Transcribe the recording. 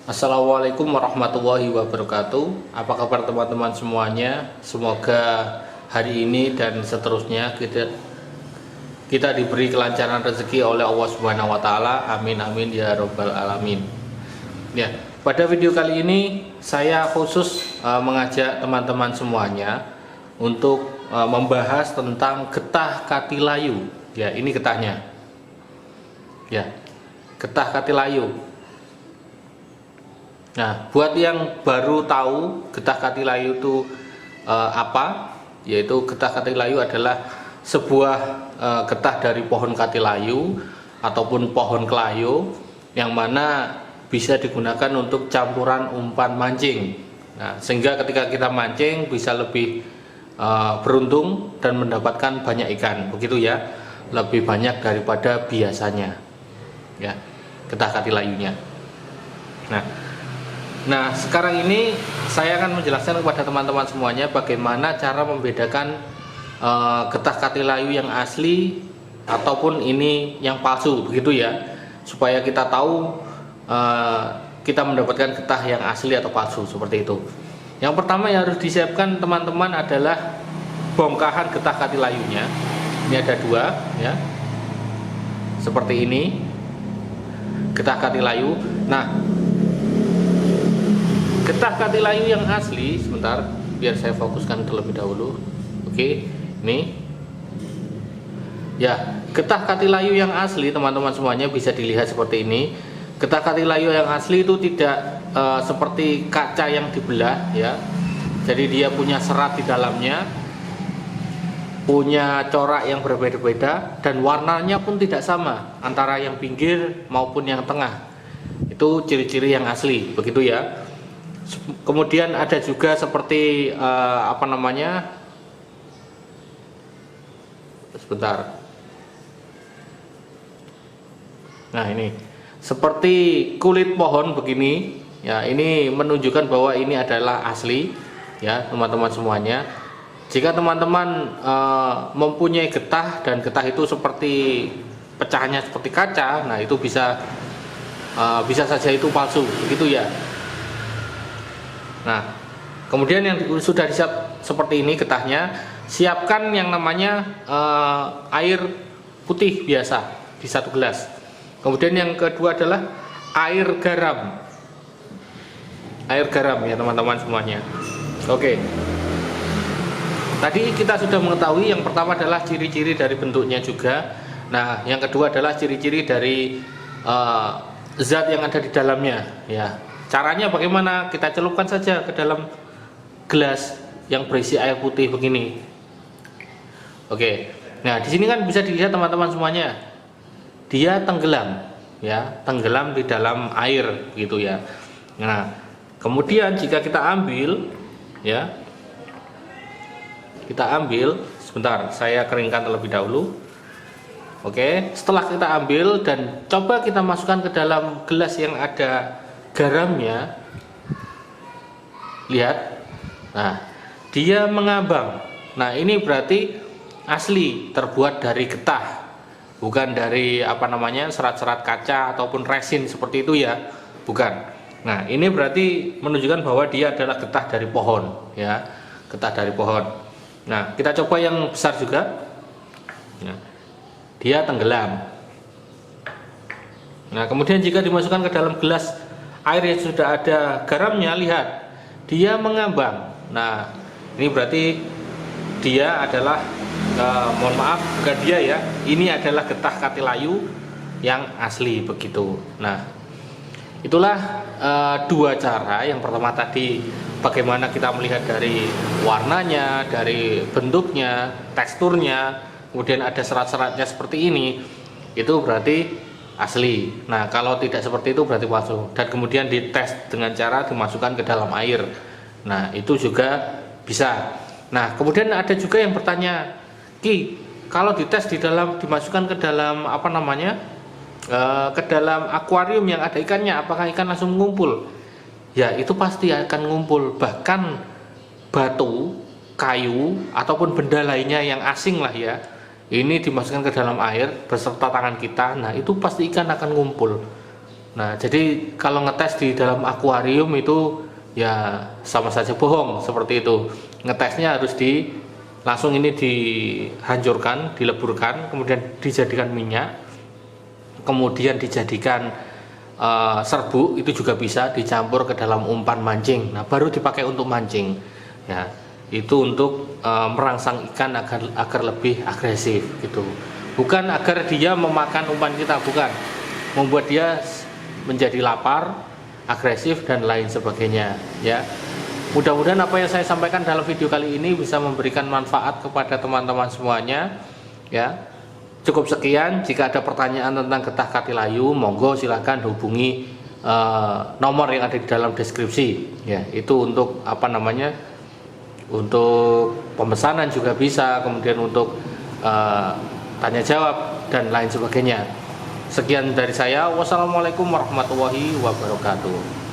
Assalamualaikum warahmatullahi wabarakatuh. Apa kabar teman-teman semuanya? Semoga hari ini dan seterusnya kita diberi kelancaran rezeki oleh Allah Subhanahu wa taala. Amin amin ya robbal alamin. Ya, pada video kali ini saya khusus mengajak teman-teman semuanya untuk membahas tentang getah katilayu. Ya, ini getahnya. Ya, getah katilayu. Nah, buat yang baru tahu getah katilayu itu apa, yaitu getah katilayu adalah sebuah getah dari pohon katilayu ataupun pohon kelayu yang mana bisa digunakan untuk campuran umpan mancing. Nah, sehingga ketika kita mancing bisa lebih beruntung dan mendapatkan banyak ikan, begitu ya, lebih banyak daripada biasanya, ya, getah katilayunya. Nah, sekarang ini saya akan menjelaskan kepada teman-teman semuanya bagaimana cara membedakan getah katilayu yang asli ataupun ini yang palsu, begitu ya, supaya kita tahu kita mendapatkan getah yang asli atau palsu seperti itu. Yang pertama yang harus disiapkan teman-teman adalah bongkahan getah katilayunya. Ini ada dua, ya, seperti ini getah katilayu. Nah, getah katilayu yang asli, sebentar biar saya fokuskan terlebih dahulu. Oke, ini ya, getah katilayu yang asli teman-teman semuanya bisa dilihat seperti ini. Getah katilayu yang asli itu tidak seperti kaca yang dibelah, ya. Jadi dia punya serat di dalamnya, punya corak yang berbeda-beda, dan warnanya pun tidak sama antara yang pinggir maupun yang tengah. Itu ciri-ciri yang asli, begitu ya. Kemudian ada juga seperti sebentar. Nah, ini seperti kulit pohon begini, ya. Ini menunjukkan bahwa ini adalah asli, ya, teman-teman semuanya. Jika teman-teman mempunyai getah dan getah itu seperti pecahannya seperti kaca, nah itu bisa saja itu palsu, begitu ya. Nah, kemudian yang sudah disiap seperti ini getahnya, siapkan yang namanya air putih biasa di 1 gelas. Kemudian yang kedua adalah air garam. Air garam, ya teman-teman semuanya. Oke. Tadi kita sudah mengetahui yang pertama adalah ciri-ciri dari bentuknya juga. Nah, yang kedua adalah ciri-ciri dari zat yang ada di dalamnya, ya. Caranya bagaimana? Kita celupkan saja ke dalam gelas yang berisi air putih begini. Oke. Nah, di sini kan bisa dilihat teman-teman semuanya. Dia tenggelam, ya, tenggelam di dalam air gitu ya. Nah, kemudian jika kita ambil, ya. Kita ambil, sebentar, saya keringkan terlebih dahulu. Oke, setelah kita ambil dan coba kita masukkan ke dalam gelas yang ada garamnya, lihat, nah dia mengambang. Nah, ini berarti asli, terbuat dari getah, bukan dari serat-serat kaca ataupun resin seperti itu ya, bukan. Nah, ini berarti menunjukkan bahwa dia adalah getah dari pohon, ya, getah dari pohon. Nah, kita coba yang besar juga. Nah, dia tenggelam. Nah, kemudian jika dimasukkan ke dalam gelas air yang sudah ada garamnya, lihat, dia mengambang. Nah, ini berarti dia adalah mohon maaf, bukan dia ya, ini adalah getah katilayu yang asli, begitu. Nah, itulah dua cara. Yang pertama tadi bagaimana kita melihat dari warnanya, dari bentuknya, teksturnya, kemudian ada serat-seratnya seperti ini, itu berarti asli. Nah, kalau tidak seperti itu berarti palsu. Dan kemudian dites dengan cara dimasukkan ke dalam air. Nah, itu juga bisa. Nah, kemudian ada juga yang bertanya, Ki, kalau dites dimasukkan ke dalam ke dalam akuarium yang ada ikannya, apakah ikan langsung ngumpul? Ya, itu pasti akan ngumpul. Bahkan batu, kayu, ataupun benda lainnya yang asing lah ya, ini dimasukkan ke dalam air beserta tangan kita, nah itu pasti ikan akan ngumpul. Nah, jadi kalau ngetes di dalam akuarium itu ya sama saja bohong seperti itu. Ngetesnya harus langsung ini dihancurkan, dileburkan, kemudian dijadikan minyak, kemudian dijadikan serbuk, itu juga bisa dicampur ke dalam umpan mancing. Nah, baru dipakai untuk mancing. Ya, itu untuk merangsang ikan agar lebih agresif gitu. Bukan agar dia memakan umpan kita, bukan. Membuat dia menjadi lapar, agresif dan lain sebagainya, ya. Mudah-mudahan apa yang saya sampaikan dalam video kali ini bisa memberikan manfaat kepada teman-teman semuanya, ya. Cukup sekian. Jika ada pertanyaan tentang getah katilayu, monggo silahkan hubungi nomor yang ada di dalam deskripsi, ya. Itu untuk apa namanya, untuk pemesanan juga bisa, kemudian untuk tanya jawab dan lain sebagainya. Sekian dari saya. Wassalamualaikum warahmatullahi wabarakatuh.